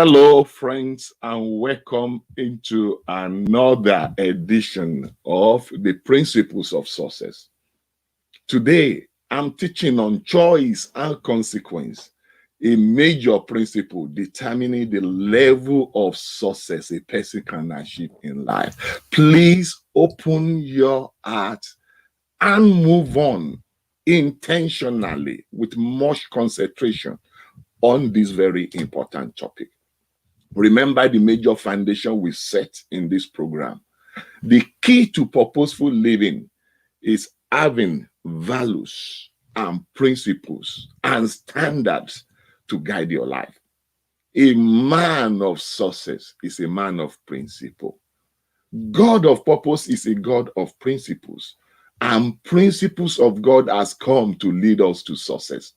Hello, friends, and welcome into another edition of the Principles of Success. Today, I'm teaching on choice and consequence, a major principle determining the level of success a person can achieve in life. Please open your heart and move on intentionally with much concentration on this very important topic. Remember the major foundation we set in this program. The key to purposeful living is having values and principles and standards to guide your life. A man of success is a man of principle. God of purpose is a God of principles, and principles of God has come to lead us to success.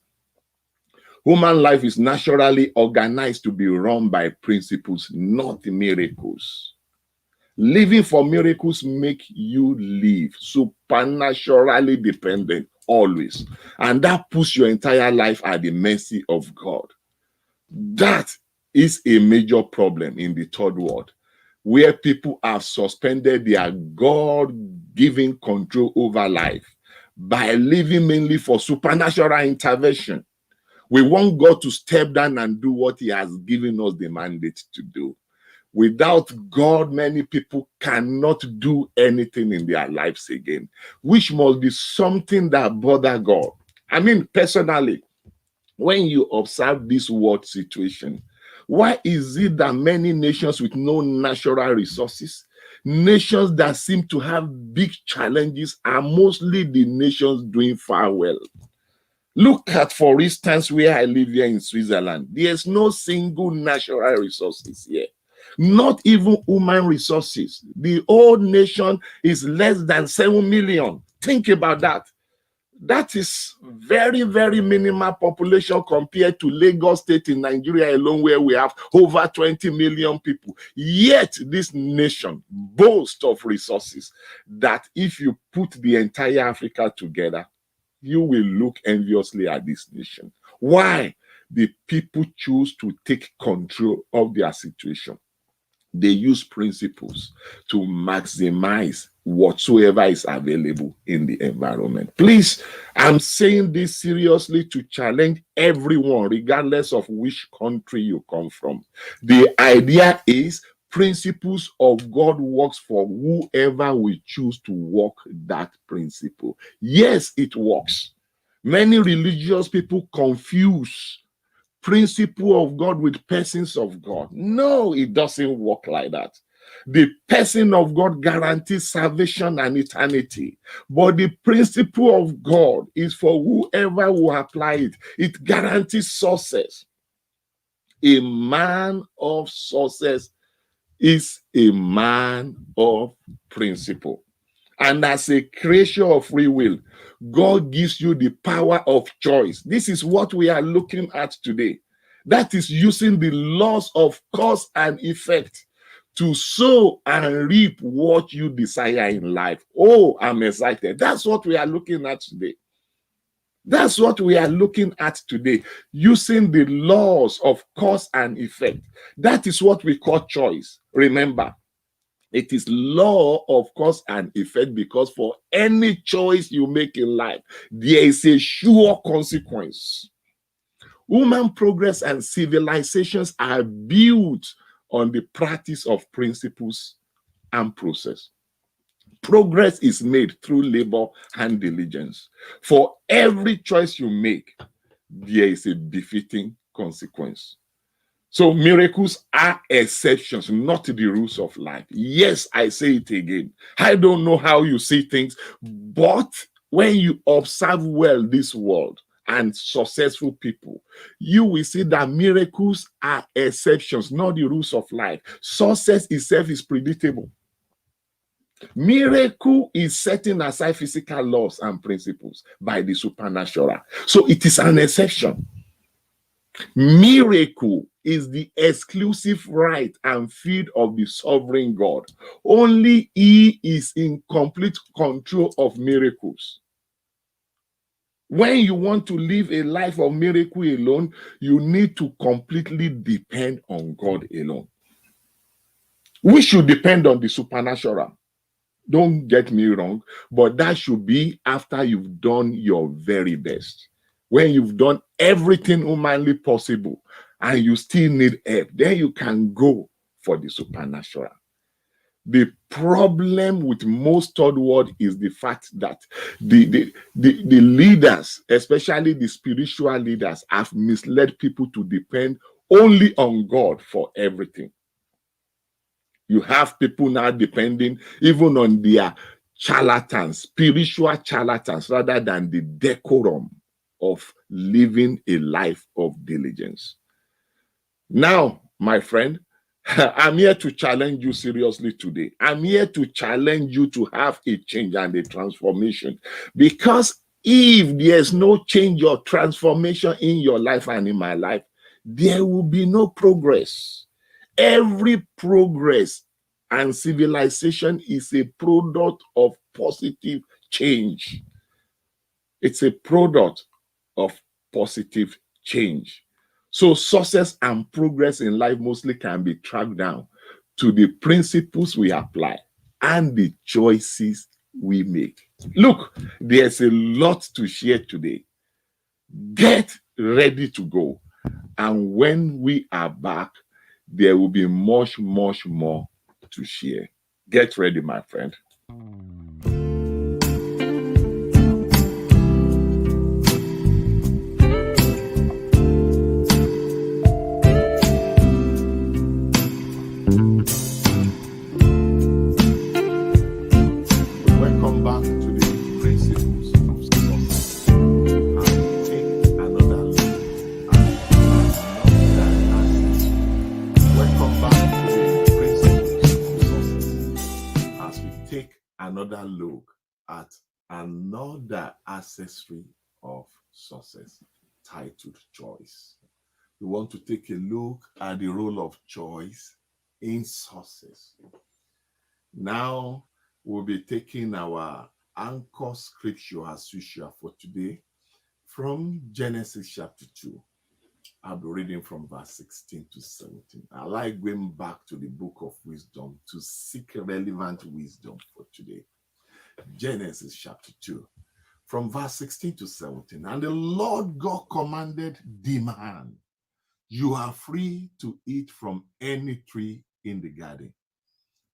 Human life is naturally organized to be run by principles, not miracles. Living for miracles make you live supernaturally dependent always. And that puts your entire life at the mercy of God. That is a major problem in the third world, where people have suspended their God-given control over life by living mainly for supernatural intervention. We want God to step down and do what he has given us the mandate to do. Without God, many people cannot do anything in their lives again, which must be something that bothers God. I mean, personally, when you observe this world situation, why is it that many nations with no natural resources, nations that seem to have big challenges, are mostly the nations doing far well? Look at, for instance, where I live here in Switzerland. There's no single natural resources here, not even human resources. The whole nation is less than 7 million. Think about that. That is very, very minimal population compared to Lagos State in Nigeria alone, where we have over 20 million people. Yet this nation boasts of resources that if you put the entire Africa together, you will look enviously at this nation. Why? The people choose to take control of their situation. They use principles to maximize whatsoever is available in the environment. Please, I'm saying this seriously to challenge everyone, regardless of which country you come from. The idea is principles of God works for whoever we choose to walk that principle. Yes, it works. Many religious people confuse principle of God with persons of God. No, it doesn't work like that. The person of God guarantees salvation and eternity, but the principle of God is for whoever will apply it. It guarantees success. A man of success is a man of principle. And as a creature of free will, God gives you the power of choice. This is what we are looking at today. That is using the laws of cause and effect to sow and reap what you desire in life. Oh, I'm excited. That's what we are looking at today. That's what we are looking at today, using the laws of cause and effect. That is what we call choice. Remember, it is law of cause and effect, because for any choice you make in life, there is a sure consequence. Human progress and civilizations are built on the practice of principles and process. Progress is made through labor and diligence. For every choice you make, there is a befitting consequence. So miracles are exceptions, not the rules of life. Yes, I say it again. I don't know how you see things, but when you observe well this world and successful people, you will see that miracles are exceptions, not the rules of life. Success itself is predictable. Miracle is setting aside physical laws and principles by the supernatural. So it is an exception. Miracle is the exclusive right and field of the sovereign God. Only he is in complete control of miracles. When you want to live a life of miracle alone, you need to completely depend on God alone. We should depend on the supernatural. Don't get me wrong, but that should be after you've done your very best. When you've done everything humanly possible and you still need help, then you can go for the supernatural. The problem with most third world is the fact that the leaders, especially the spiritual leaders, have misled people to depend only on God for everything. You have people now depending even on their charlatans, spiritual charlatans, rather than the decorum of living a life of diligence. Now, my friend, I'm here to challenge you seriously today. I'm here to challenge you to have a change and a transformation. Because if there's no change or transformation in your life and in my life, there will be no progress. Every progress and civilization is a product of positive change. It's a product of positive change. So success and progress in life mostly can be tracked down to the principles we apply and the choices we make. Look, there's a lot to share today. Get ready to go. And when we are back, there will be much, much more to share. Get ready, my friend. Welcome back to the principles of success. And take another look at another. Welcome back to the principles of success as we take another look at another accessory of success titled choice. We want to take a look at the role of choice in success. Now, we'll be taking our anchor scripture as usual for today from Genesis chapter 2. I'll be reading from verse 16 to 17. I like going back to the book of wisdom to seek relevant wisdom for today. Genesis chapter 2, from verse 16 to 17. And the Lord God commanded the man, you are free to eat from any tree in the garden,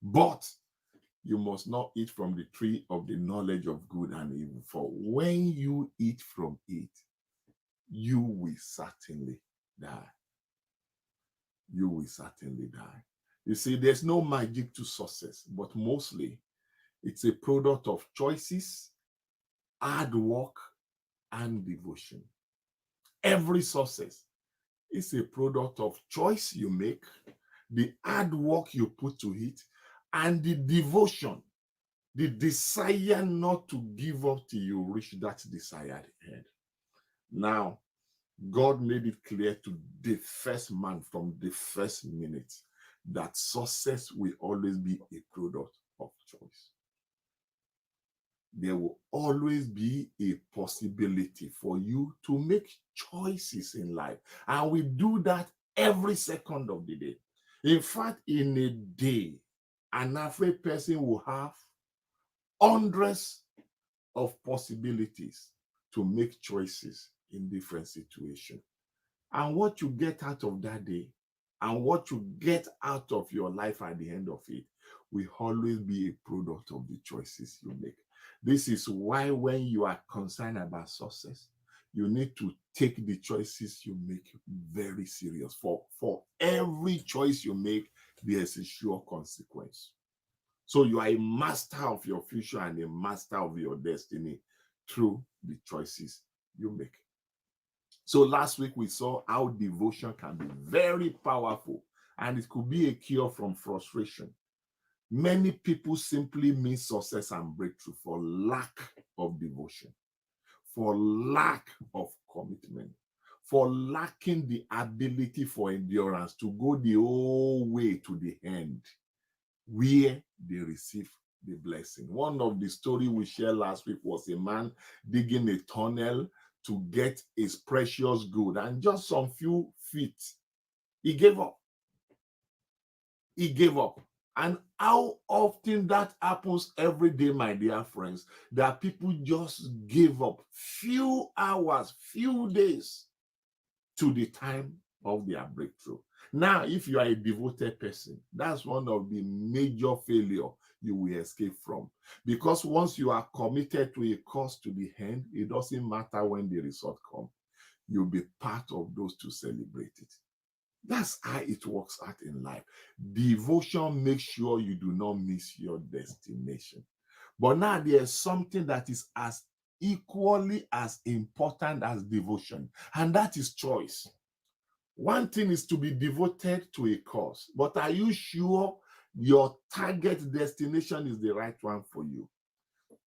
but you must not eat from the tree of the knowledge of good and evil, for when you eat from it, you will certainly die. You will certainly die. You see, there's no magic to success, but mostly it's a product of choices, hard work, and devotion. Every success is a product of choice you make, the hard work you put to it, and the devotion, the desire not to give up till you reach that desired end. Now, God made it clear to the first man from the first minute that success will always be a product of choice. There will always be a possibility for you to make choices in life. And we do that every second of the day. In fact, in a day, an average person will have hundreds of possibilities to make choices in different situations. And what you get out of that day and what you get out of your life at the end of it will always be a product of the choices you make. This is why when you are concerned about success, you need to take the choices you make very serious. For every choice you make, there is a sure consequence. So you are a master of your future and a master of your destiny through the choices you make. So last week we saw how devotion can be very powerful and it could be a cure from frustration. Many people simply miss success and breakthrough for lack of devotion, for lack of commitment, for lacking the ability for endurance to go the whole way to the end where they receive the blessing. One of the story we shared last week was a man digging a tunnel to get his precious gold, and just some few feet, he gave up. He gave up. And how often that happens every day, my dear friends, that people just give up few hours, few days to the time of their breakthrough. Now, if you are a devoted person, that's one of the major failure you will escape from. Because once you are committed to a cause to the end, it doesn't matter when the result comes. You'll be part of those to celebrate it. That's how it works out in life. Devotion makes sure you do not miss your destination. But now there's something that is as equally as important as devotion, and that is choice. One thing is to be devoted to a cause, but are you sure your target destination is the right one for you?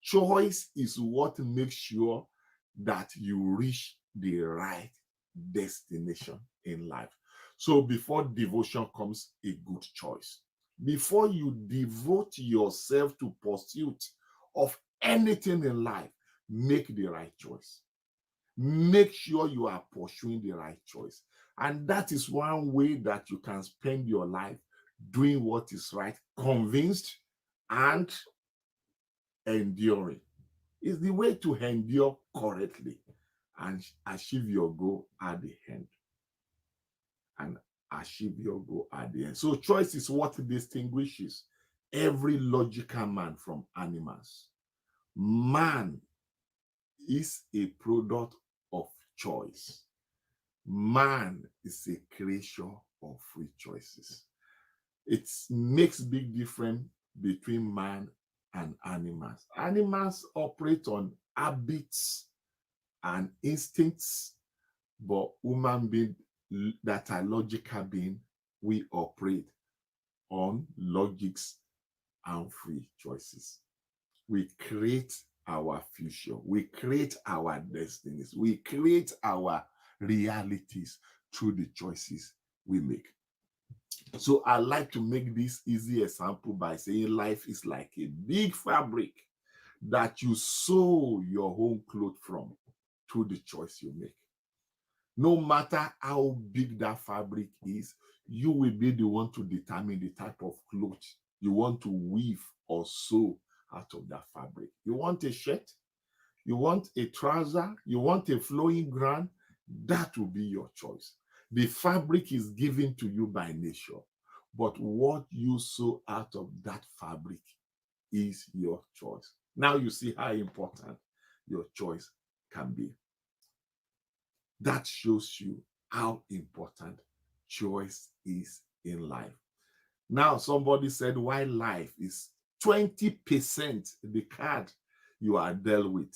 Choice is what makes sure that you reach the right destination in life. So before devotion comes a good choice. Before you devote yourself to pursuit of anything in life, make the right choice. Make sure you are pursuing the right choice. And that is one way that you can spend your life doing what is right, convinced and enduring. It's the way to endure correctly and achieve your goal at the end. And achieve your goal at the end. So choice is what distinguishes every logical man from animals. Man is a product of choice. Man is a creature of free choices. It makes big difference between man and animals. Animals operate on habits and instincts, but human beings that are logical beings, we operate on logics and free choices. We create our future. We create our destinies. We create our realities through the choices we make. So I like to make this easy example by saying life is like a big fabric that you sew your own clothes from through the choice you make. No matter how big that fabric is, you will be the one to determine the type of clothes you want to weave or sew out of that fabric. You want a shirt? You want a trouser? You want a flowing gown? That will be your choice. The fabric is given to you by nature, but what you sew out of that fabric is your choice. Now you see how important your choice can be. That shows you how important choice is in life. Now, somebody said, why life is 20% the card you are dealt with.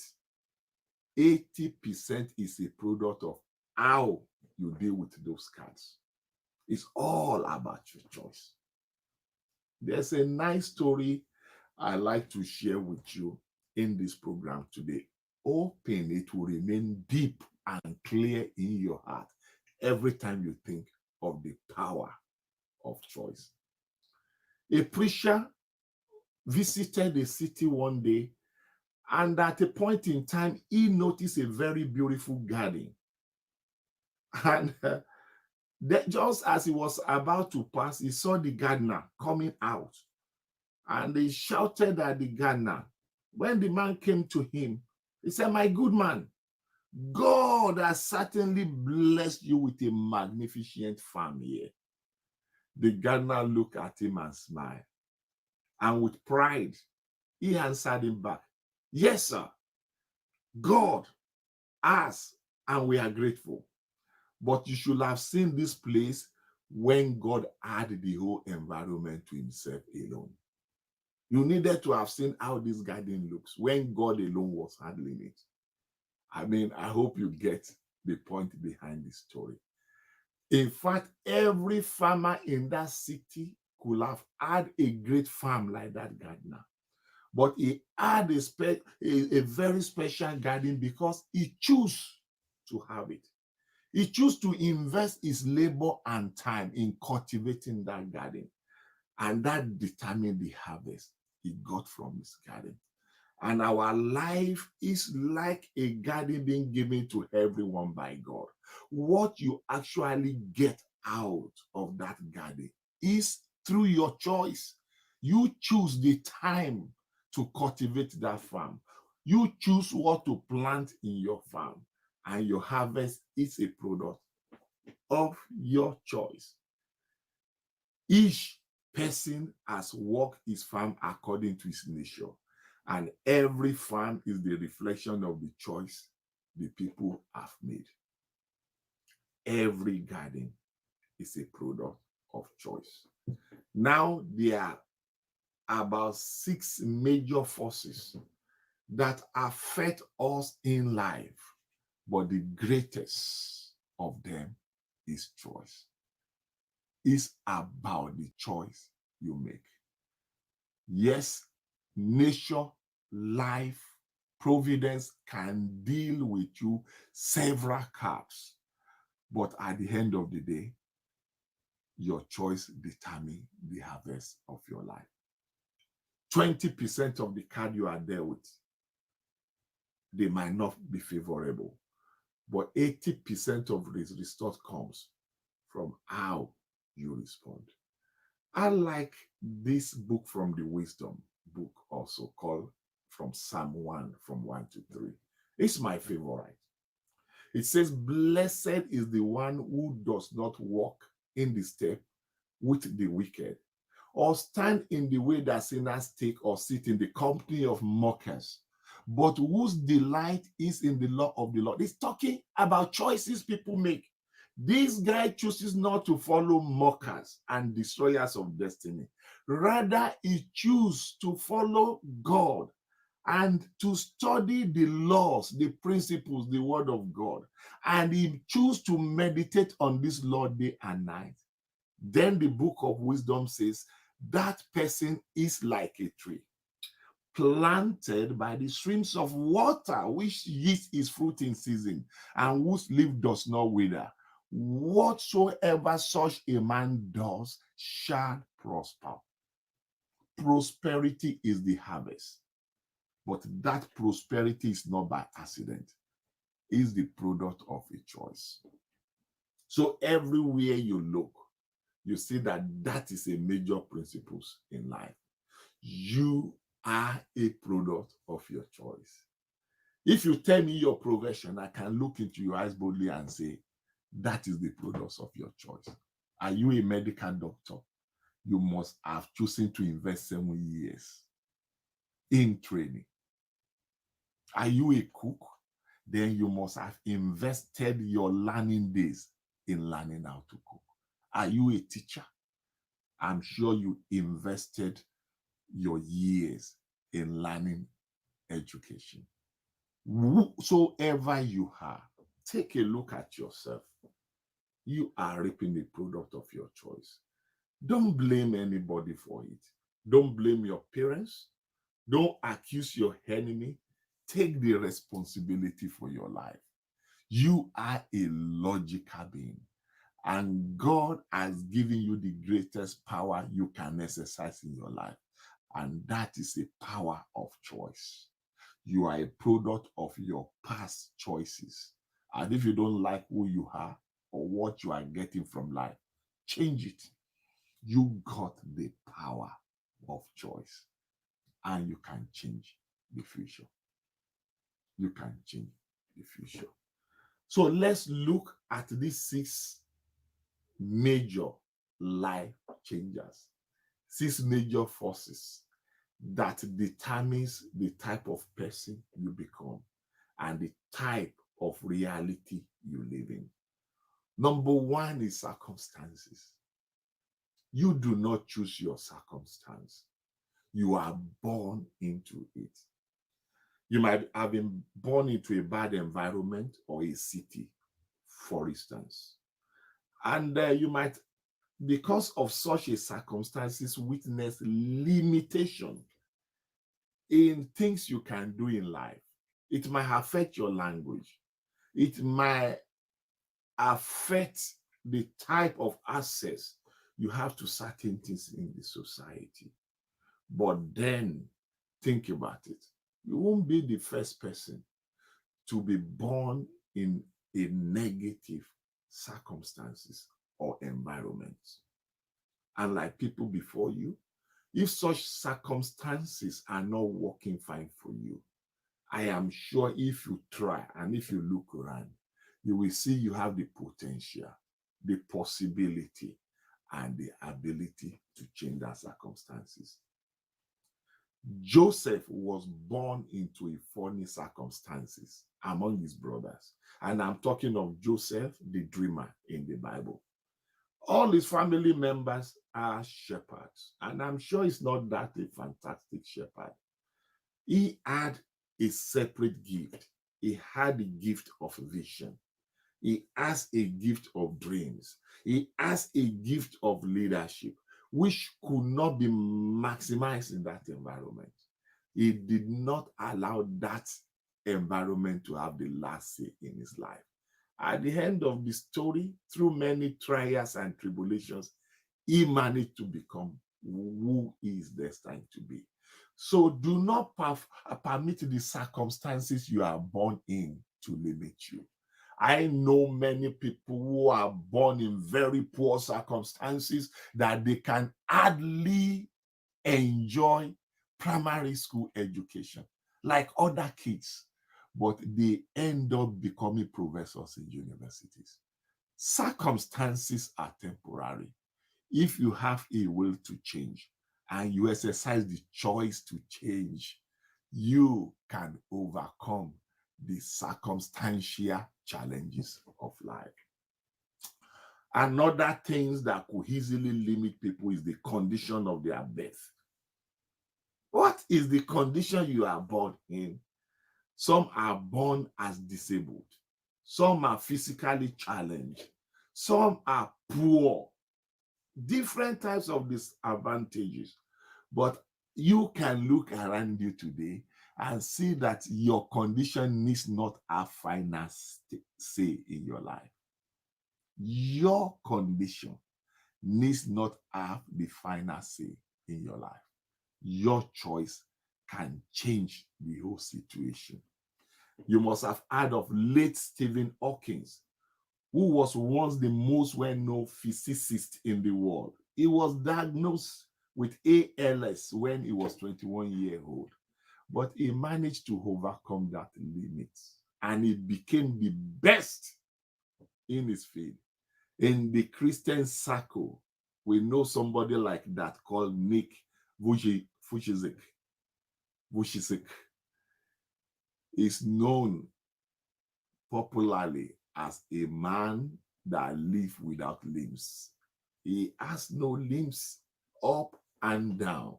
80% is a product of how you deal with those cards. It's all about your choice. There's a nice story I like to share with you in this program today. Hoping it will remain deep and clear in your heart every time you think of the power of choice. A preacher visited a city one day, and at a point in time, he noticed a very beautiful garden. And just as he was about to pass, he saw the gardener coming out, and he shouted at the gardener. When the man came to him, he said, "My good man, God has certainly blessed you with a magnificent farm here." The gardener looked at him and smiled. And with pride, he answered him back, "Yes, sir. God has, and we are grateful. But you should have seen this place when God had the whole environment to himself alone. You needed to have seen how this garden looks when God alone was handling it." I mean, I hope you get the point behind this story. In fact, every farmer in that city could have had a great farm like that gardener. But he had a very special garden because he chose to have it. He chose to invest his labor and time in cultivating that garden. And that determined the harvest. he got from his garden. And our life is like a garden being given to everyone by God. What you actually get out of that garden is through your choice. You choose the time to cultivate that farm. You choose what to plant in your farm, and your harvest is a product of your choice. Each person has worked his farm according to his nature, and every farm is the reflection of the choice the people have made. Every garden is a product of choice. Now, there are about 6 major forces that affect us in life, but the greatest of them is choice. It's about the choice you make. Yes, nature, life, providence can deal with you several cards, but at the end of the day, your choice determines the harvest of your life. 20% of the card you are there with, they might not be favorable, but 80% of the result comes from how you respond. I like this book from the Wisdom book, also called from Psalm 1, from 1 to 3. It's my favorite. It says, "Blessed is the one who does not walk in the step with the wicked, or stand in the way that sinners take, or sit in the company of mockers, but whose delight is in the law of the Lord." It's talking about choices people make. This guy chooses not to follow mockers and destroyers of destiny. Rather, he chooses to follow God and to study the laws, the principles, the word of God. And he chooses to meditate on this law day and night. Then the book of wisdom says that person is like a tree planted by the streams of water, which yields its fruit in season, and whose leaf does not wither. Whatsoever such a man does shall prosper. Prosperity is the harvest, but that prosperity is not by accident. It's the product of a choice. So everywhere you look, you see that that is a major principle in life. You are a product of your choice. If you tell me your progression, I can look into your eyes boldly and say, that is the product of your choice. Are you a medical doctor? You must have chosen to invest 7 years in training. Are you a cook? Then you must have invested your learning days in learning how to cook. Are you a teacher? I'm sure you invested your years in learning education. Whosoever you are, take a look at yourself. You are reaping the product of your choice. Don't blame anybody for it. Don't blame your parents. Don't accuse your enemy. Take the responsibility for your life. You are a logical being, and God has given you the greatest power you can exercise in your life, and that is a power of choice. You are a product of your past choices. And if you don't like who you are or what you are getting from life, change it. You got the power of choice, and you can change the future. You can change the future. So let's look at these 6 major life changers, 6 major forces that determines the type of person you become and the type of reality you live in. Number 1 is circumstances. You do not choose your circumstance. You are born into it. You might have been born into a bad environment or a city, for instance. And you might, because of such a circumstances, witness limitation in things you can do in life. It might affect your language. It might affect the type of access you have to certain things in the society. But then think about it. You won't be the first person to be born in a negative circumstances or environment. Unlike people before you, if such circumstances are not working fine for you, I am sure if you try and if you look around, you will see you have the potential, the possibility, and the ability to change that circumstances. Joseph was born into a funny circumstances among his brothers. And I'm talking of Joseph, the dreamer in the Bible. All his family members are shepherds. And I'm sure it's not that a fantastic shepherd. He had a separate gift. He had the gift of vision. He has a gift of dreams. He has a gift of leadership, which could not be maximized in that environment. He did not allow that environment to have the last say in his life. At the end of the story, through many trials and tribulations, he managed to become who he is destined to be. So do not permit the circumstances you are born in to limit you. I know many people who are born in very poor circumstances that they can hardly enjoy primary school education like other kids, but they end up becoming professors in universities. Circumstances are temporary. If you have a will to change and you exercise the choice to change, you can overcome the circumstantial challenges of life. Another things that could easily limit people is the condition of their birth. What is the condition you are born in? Some are born as disabled. Some are physically challenged. Some are poor. Different types of disadvantages. But you can look around you today and see that your condition needs not have final say in your life. Your condition needs not have the final say in your life. Your choice can change the whole situation. You must have heard of late Stephen Hawking, who was once the most well-known physicist in the world. He was diagnosed with ALS when he was 21 years old, but he managed to overcome that limit and he became the best in his field. In the Christian circle, we know somebody like that called Nick Vujicic. Is known popularly as a man that lives without limbs. He has no limbs up and down,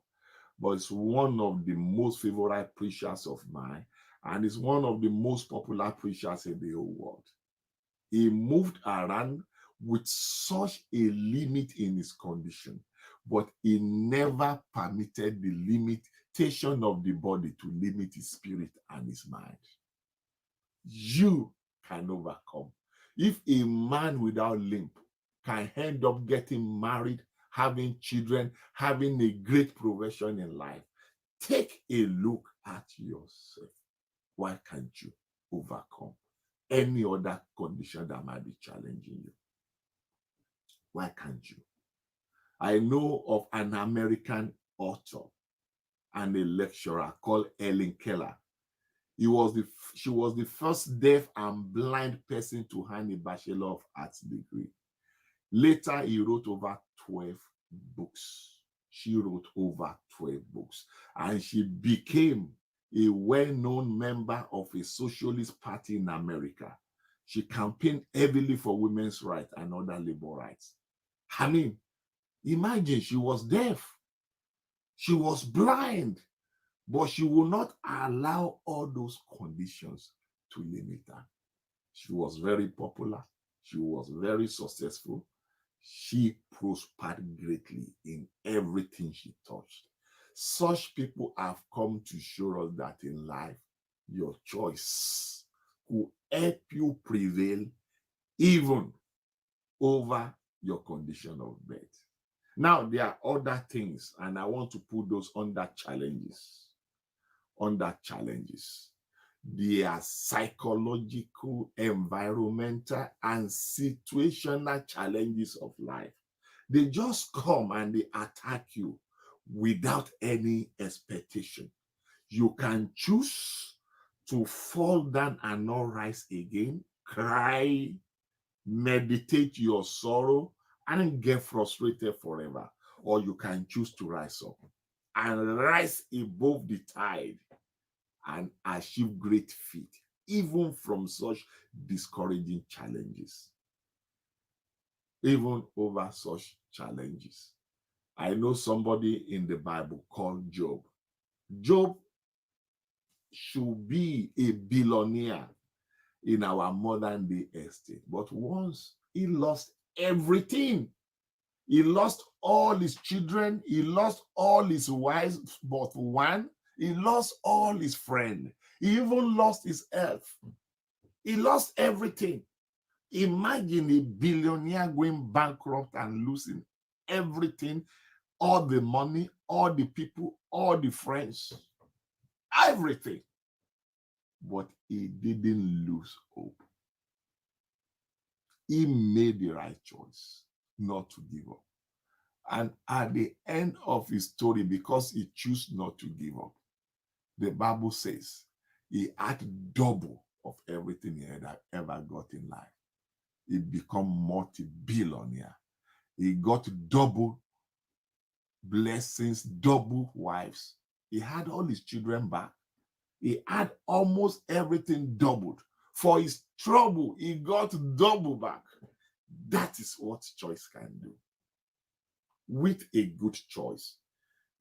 but it's one of the most favorite preachers of mine, and is one of the most popular preachers in the whole world. He moved around with such a limit in his condition, but he never permitted the limitation of the body to limit his spirit and his mind. You can overcome. If a man without limp can end up getting married, having children, having a great profession in life, take a look at yourself. Why can't you overcome any other condition that might be challenging you? Why can't you? I know of an American author and a lecturer called Helen Keller. She was the first deaf and blind person to earn a Bachelor of Arts degree. Later, he wrote over 12 books. She wrote over 12 books, and she became a well-known member of a socialist party in America. She campaigned heavily for women's rights and other labor rights. I mean, imagine, she was deaf, she was blind, but she will not allow all those conditions to limit her. She was very popular. She was very successful. She prospered greatly in everything she touched. Such people have come to show us that in life, your choice will help you prevail even over your condition of birth. Now, there are other things, and I want to put those under challenges. Under challenges. They are psychological, environmental, and situational challenges of life. They just come and they attack you without any expectation. You can choose to fall down and not rise again, cry, meditate your sorrow, and get frustrated forever. Or you can choose to rise up and rise above the tide and achieve great feat, even from such discouraging challenges, even over such challenges. I know somebody in the Bible called Job. Job should be a billionaire in our modern day estate, but once he lost everything. He lost all his children, he lost all his wives, but one, he lost all his friends, he even lost his health. He lost everything. Imagine a billionaire going bankrupt and losing everything, all the money, all the people, all the friends, everything. But he didn't lose hope. He made the right choice not to give up. And at the end of his story, because he chose not to give up, the Bible says he had double of everything he had ever got in life. He became multi-billionaire. He got double blessings, double wives. He had all his children back. He had almost everything doubled. For his trouble, he got double back. That is what choice can do. With a good choice,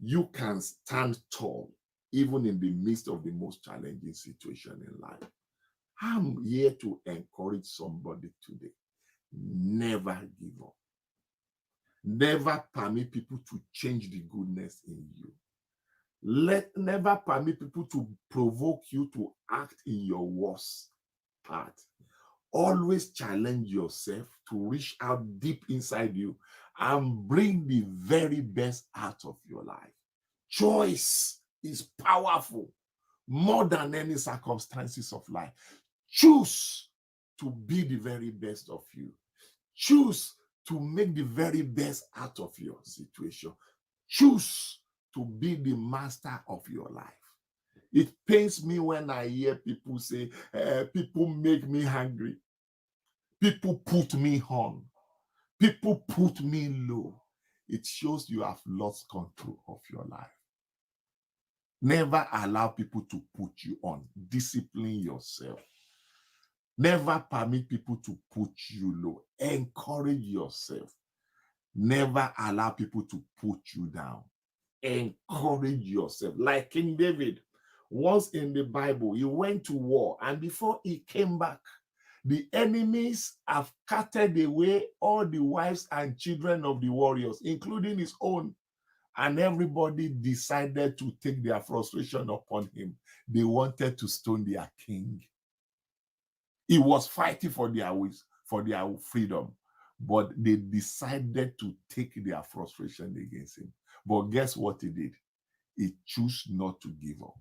you can stand tall even in the midst of the most challenging situation in life. I'm here to encourage somebody today. Never give up. Never permit people to change the goodness in you. Never permit people to provoke you to act in your worst part. Always challenge yourself to reach out deep inside you and bring the very best out of your life. Choice is powerful more than any circumstances of life. Choose to be the very best of you. Choose to make the very best out of your situation. Choose to be the master of your life. It pains me when I hear people say, people make me hungry. People put me on. People put me low. It shows you have lost control of your life. Never allow people to put you on. Discipline yourself. Never permit people to put you low. Encourage yourself. Never allow people to put you down. Encourage yourself. Like King David, once in the Bible, he went to war, and before he came back, the enemies have carted away all the wives and children of the warriors, including his own. And everybody decided to take their frustration upon him. They wanted to stone their king. He was fighting for their freedom, but they decided to take their frustration against him. But guess what he did? He chose not to give up.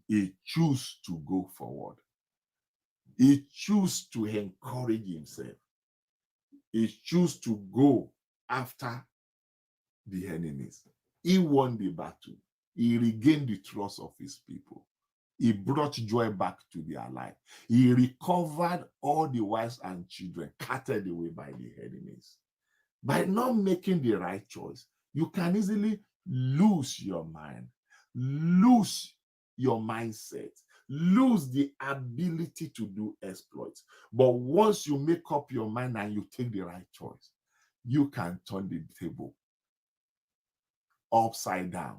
He chose to go forward. He chose to encourage himself. He chose to go after the enemies. He won the battle. He regained the trust of his people. He brought joy back to their life. He recovered all the wives and children carted away by the enemies. By not making the right choice, you can easily lose your mind, lose your mindset, lose the ability to do exploits. But once you make up your mind and you take the right choice, you can turn the table upside down.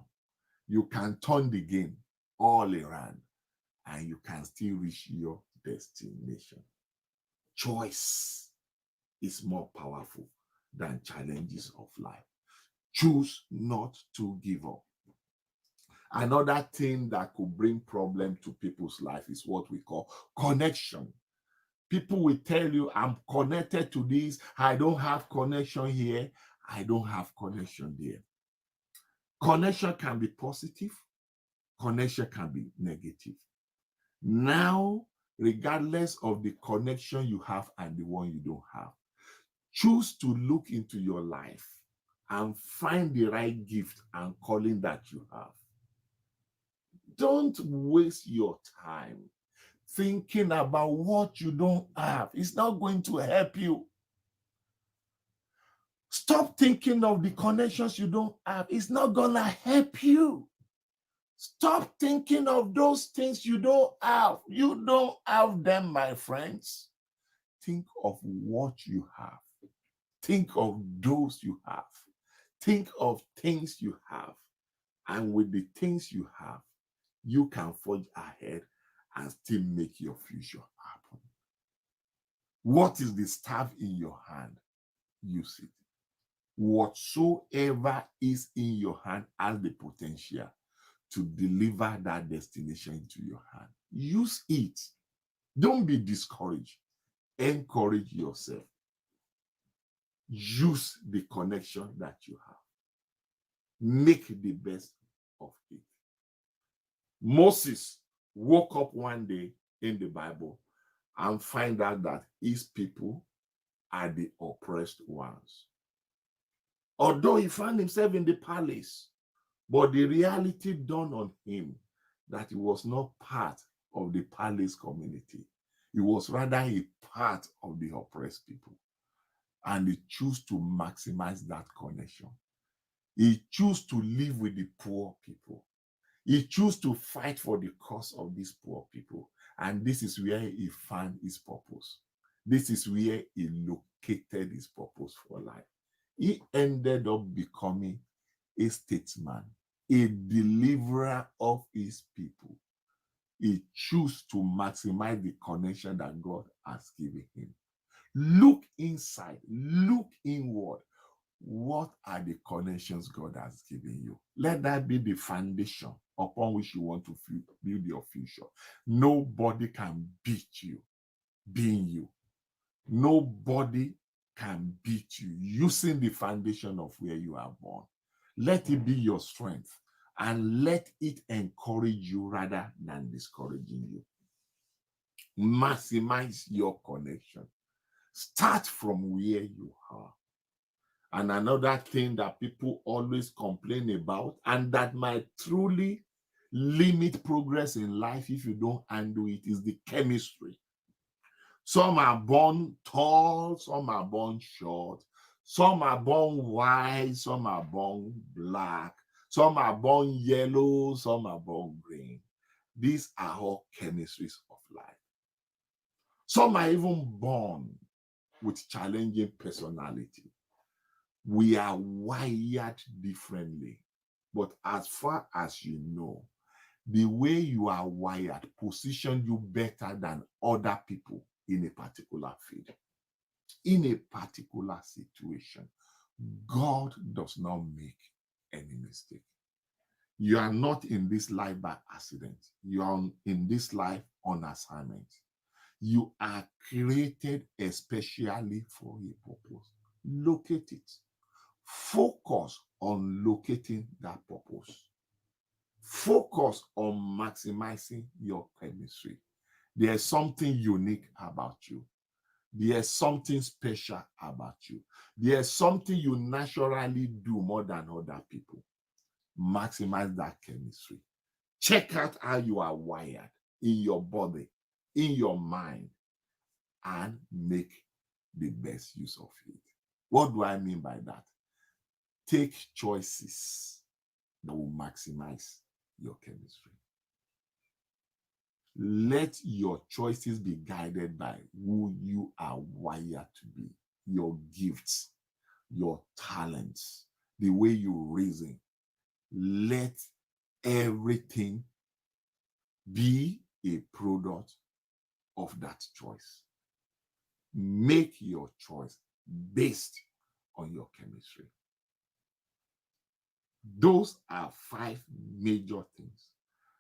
You can turn the game all around, and you can still reach your destination. Choice is more powerful than challenges of life. Choose not to give up. Another thing that could bring problem to people's life is what we call connection. People will tell you, I'm connected to this, I don't have connection here. I don't have connection there. Connection can be positive, connection can be negative. Now, regardless of the connection you have and the one you don't have, choose to look into your life and find the right gift and calling that you have. Don't waste your time thinking about what you don't have. It's not going to help you. Stop thinking of the connections you don't have. It's not going to help you. Stop thinking of those things you don't have. You don't have them, my friends. Think of what you have. Think of those you have. Think of things you have. And with the things you have, you can forge ahead and still make your future happen. What is the staff in your hand? Use it. Whatsoever is in your hand has the potential to deliver that destination into your hand. Use it. Don't be discouraged. Encourage yourself. Use the connection that you have. Make the best of it. Moses woke up one day in the Bible and find out that his people are the oppressed ones. Although he found himself in the palace, but the reality dawned on him that he was not part of the palace community. He was rather a part of the oppressed people. And he chose to maximize that connection. He chose to live with the poor people. He chose to fight for the cause of these poor people. And this is where he found his purpose. This is where he located his purpose for life. He ended up becoming a statesman, a deliverer of his people. He chose to maximize the connection that God has given him. Look inside, look inward. What are the connections God has given you? Let that be the foundation upon which you want to build your future. Nobody can beat you being you. Nobody can beat you using the foundation of where you are born. Let it be your strength and let it encourage you rather than discouraging you. Maximize your connection. Start from where you are. And another thing that people always complain about, and that might truly limit progress in life if you don't handle it, is the chemistry. Some are born tall, some are born short, some are born white, some are born black, some are born yellow, some are born green. These are all chemistries of life. Some are even born with challenging personality. We are wired differently. But as far as you know, the way you are wired positions you better than other people in a particular field, in a particular situation. God does not make any mistake. You are not in this life by accident. You are in this life on assignment. You are created especially for a purpose. Locate it. Focus on locating that purpose. Focus on maximizing your chemistry. There's something unique about you. There's something special about you. There's something you naturally do more than other people. Maximize that chemistry. Check out how you are wired in your body, in your mind, and make the best use of it. What do I mean by that? Take choices that will maximize your chemistry. Let your choices be guided by who you are wired to be, your gifts, your talents, the way you reason. Let everything be a product of that choice. Make your choice based on your chemistry. Those are 5 major things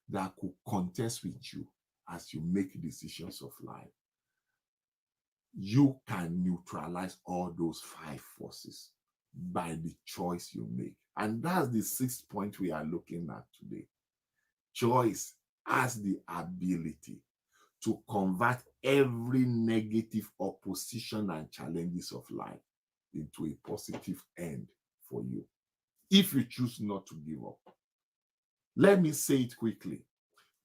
that could contest with you as you make decisions of life. You can neutralize all those 5 forces by the choice you make. And that's the sixth point we are looking at today. Choice has the ability to convert every negative opposition and challenges of life into a positive end for you, if you choose not to give up. Let me say it quickly.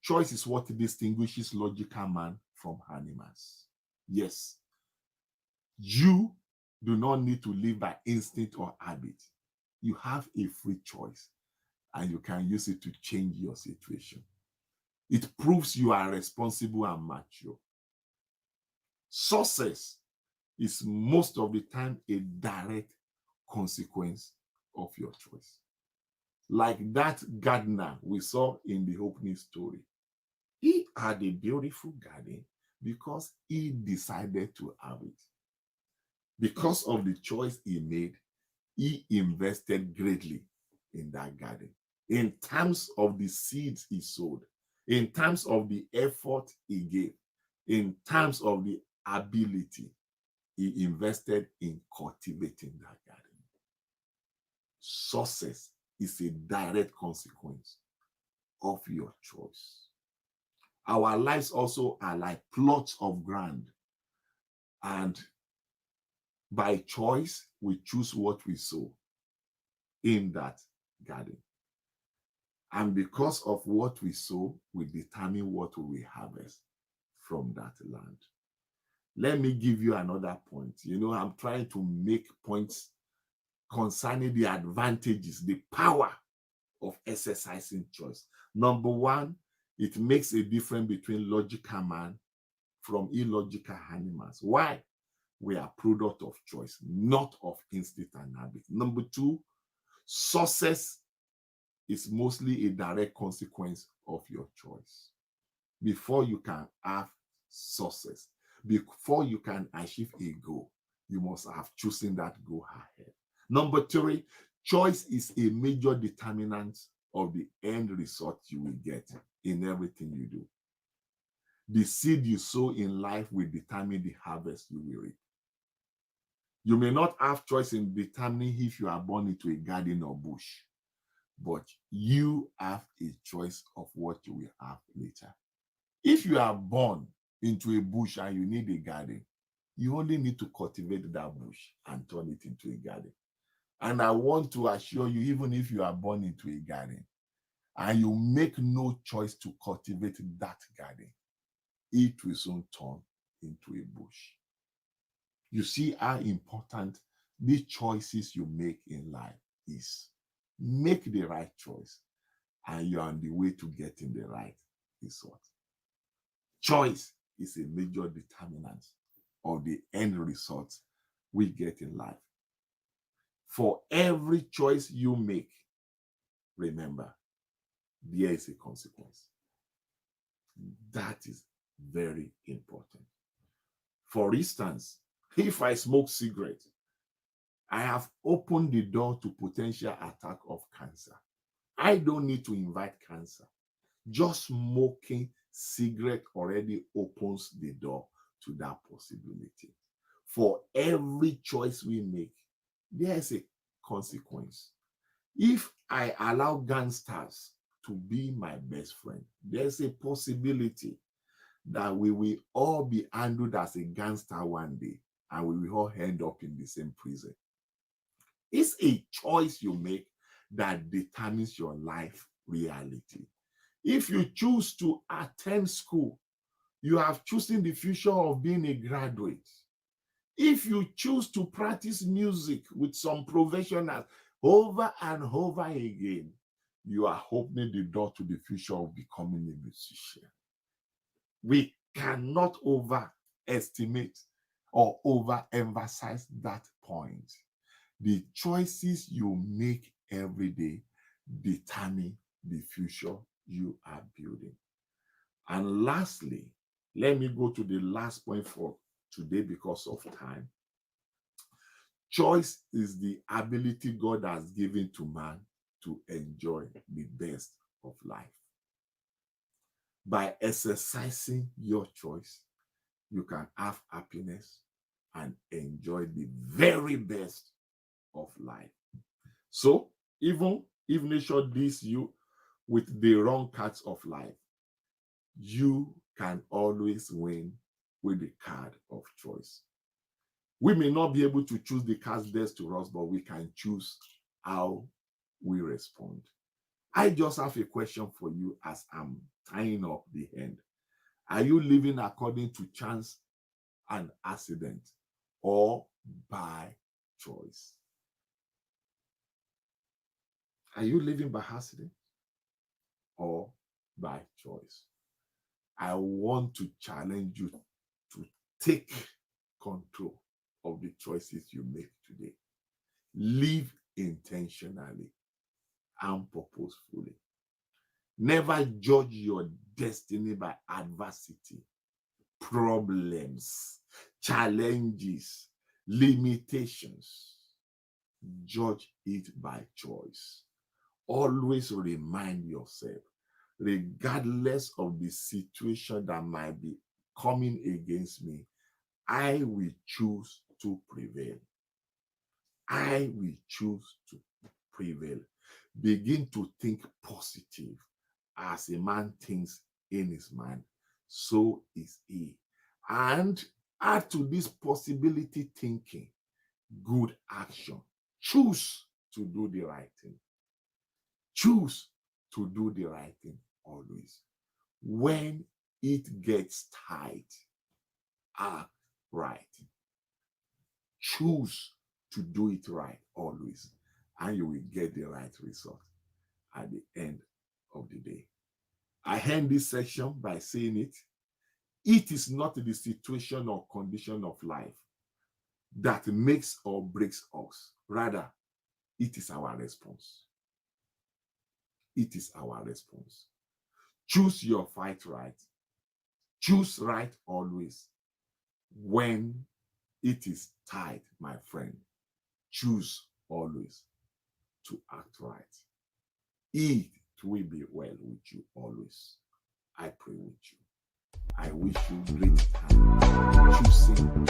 Choice is what distinguishes logical man from animals. Yes, you do not need to live by instinct or habit. You have a free choice and you can use it to change your situation. It proves you are responsible and mature. Success is most of the time a direct consequence of your choice. Like that gardener we saw in the opening story. He had a beautiful garden because he decided to have it. Because of the choice he made, he invested greatly in that garden. In terms of the seeds he sowed, in terms of the effort he gave, in terms of the ability he invested in cultivating that garden. Success is a direct consequence of your choice. Our lives also are like plots of ground, and by choice, we choose what we sow in that garden. And because of what we sow, we determine what we will harvest from that land. Let me give you another point. I'm trying to make points concerning the advantages, the power of exercising choice. Number one, it makes a difference between logical man from illogical animals. Why? We are product of choice, not of instinct and habit. Number two, success is mostly a direct consequence of your choice. Before you can have success, before you can achieve a goal, you must have chosen that goal ahead. Number three, choice is a major determinant of the end result you will get in everything you do. The seed you sow in life will determine the harvest you will reap. You may not have choice in determining if you are born into a garden or bush, but you have a choice of what you will have later. If you are born into a bush and you need a garden, you only need to cultivate that bush and turn it into a garden. And I want to assure you, even if you are born into a garden and you make no choice to cultivate that garden, it will soon turn into a bush. You see how important the choices you make in life is. Make the right choice and you're on the way to getting the right result. Choice is a major determinant of the end result we get in life. For every choice you make, remember, there is a consequence. That is very important. For instance, if I smoke cigarette, I have opened the door to potential attack of cancer. I don't need to invite cancer. Just smoking cigarette already opens the door to that possibility. For every choice we make, there's a consequence. If I allow gangsters to be my best friend, there's a possibility that we will all be handled as a gangster one day and we will all end up in the same prison. It's a choice you make that determines your life reality. If you choose to attend school, you have chosen the future of being a graduate. If you choose to practice music with some professionals over and over again, you are opening the door to the future of becoming a musician. We cannot overestimate or overemphasize that point. The choices you make every day determine the future you are building. And lastly, let me go to the last point for today because of time. Choice is the ability God has given to man to enjoy the best of life. By exercising your choice, you can have happiness and enjoy the very best of life. So even if nature deals you with the wrong cards of life, you can always win with the card of choice. We may not be able to choose the cards best to us, but we can choose how we respond. I just have a question for you as I'm tying up the end. Are you living according to chance and accident or by choice? Are you living by accident or by choice? I want to challenge you to take control of the choices you make today. Live intentionally and purposefully. Never judge your destiny by adversity, problems, challenges, limitations. Judge it by choice. Always remind yourself, regardless of the situation that might be coming against me, I will choose to prevail. I will choose to prevail. Begin to think positive. As a man thinks in his mind, so is he. And add to this possibility thinking good action. Choose to do the right thing. Choose to do the right thing always. When it gets tight, act right. Choose to do it right always, and you will get the right result at the end of the day. I end this section by saying it is not the situation or condition of life that makes or breaks us. Rather, it is our response. It is our response. Choose your fight right. Choose right always. When it is tight, my friend, choose always to act right. It will be well with you always. I pray with you. I wish you great time choosing.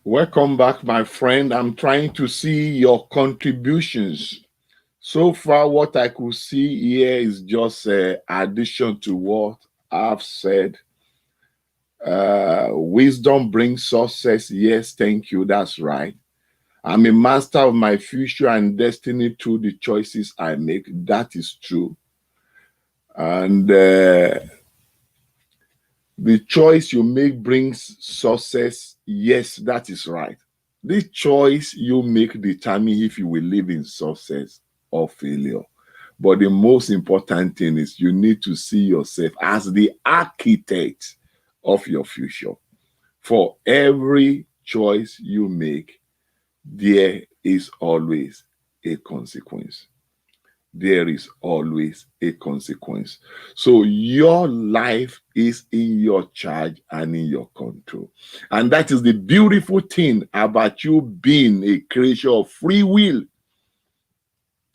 Welcome back, my friend. I'm trying to see your contributions. So far, what I could see here is just an addition to what I've said. Wisdom brings success. Yes, thank you. That's right. I'm a master of my future and destiny through the choices I make. That is true. And the choice you make brings success. Yes, that is right. The choice you make determines if you will live in success or failure. But the most important thing is you need to see yourself as the architect of your future. For every choice you make, there is always a consequence. There is always a consequence. So your life is in your charge and in your control. And that is the beautiful thing about you being a creature of free will.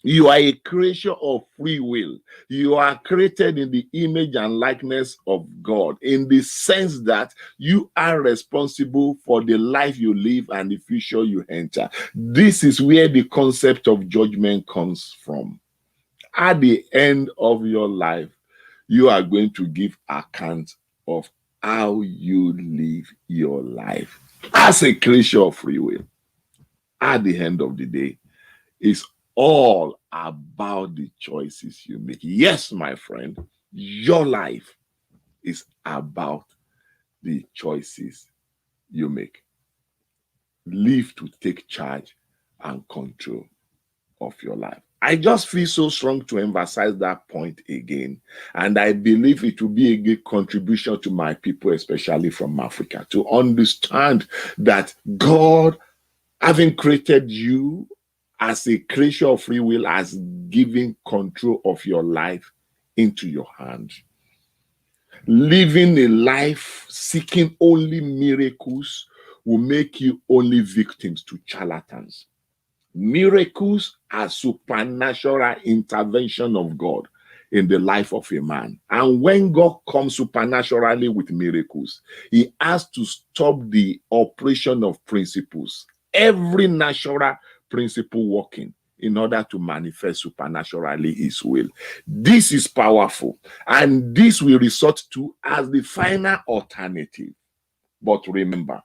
You are a creature of free will. You are created in the image and likeness of God, in the sense that you are responsible for the life you live and the future you enter. This is where the concept of judgment comes from. At the end of your life, you are going to give account of how you live your life as a creature of free will. At the end of the day, it's all about the choices you make. Yes, my friend, your life is about the choices you make. Live to take charge and control of your life. I just feel so strong to emphasize that point again. And I believe it will be a good contribution to my people, especially from Africa, to understand that God, having created you as a creature of free will, has given control of your life into your hands. Living a life seeking only miracles will make you only victims to charlatans. Miracles are supernatural intervention of God in the life of a man. And when God comes supernaturally with miracles, he has to stop the operation of principles, every natural principle working, in order to manifest supernaturally his will. This is powerful, and this we resort to as the final alternative. But remember,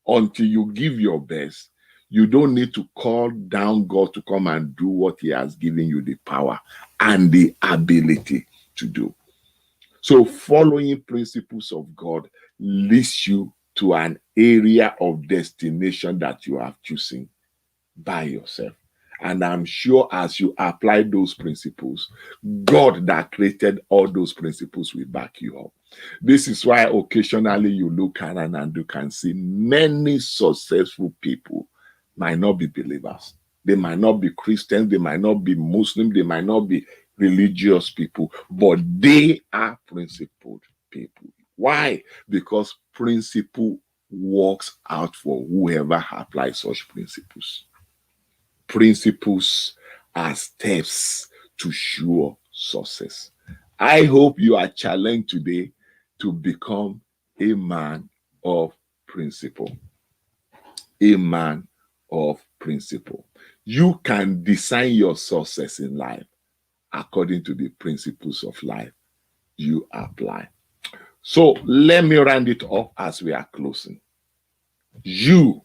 until you give your best, you don't need to call down God to come and do what he has given you the power and the ability to do. So following principles of God leads you to an area of destination that you have chosen by yourself. And I'm sure as you apply those principles, God that created all those principles will back you up. This is why occasionally you look around and you can see many successful people might not be believers. They might not be Christians, they might not be Muslim, they might not be religious people, but they are principled people. Why? Because principle works out for whoever applies such principles. Principles are steps to sure success. I hope you are challenged today to become a man of principle. A man of principle. You can design your success in life according to the principles of life you apply. So let me round it up as we are closing. You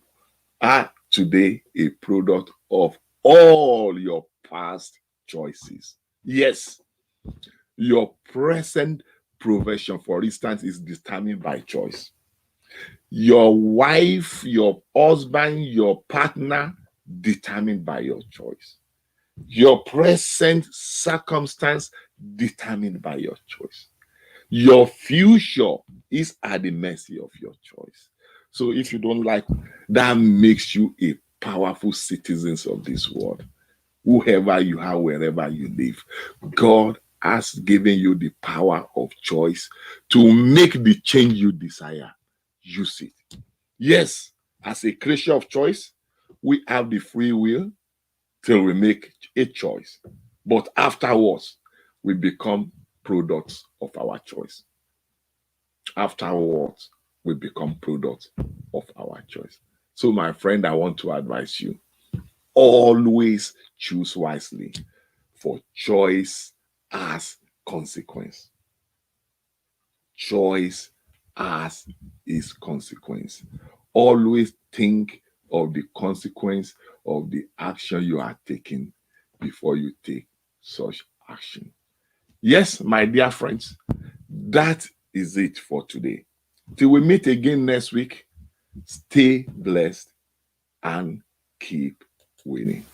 are today a product of all your past choices. Yes, your present profession, for instance, is determined by choice. Your wife, your husband, your partner, determined by your choice. Your present circumstance, determined by your choice. Your future is at the mercy of your choice. So if you don't like, that makes you a powerful citizens of this world. Whoever you are, wherever you live, God has given you the power of choice to make the change you desire. Use it. Yes, as a creature of choice, we have the free will till we make a choice. But afterwards, we become products of our choice. Afterwards, we become products of our choice. So, my friend, I want to advise you, always choose wisely, for choice has consequence. Choice has its consequence. Always think of the consequence of the action you are taking before you take such action. Yes, my dear friends, that is it for today. Till we meet again next week, stay blessed and keep winning.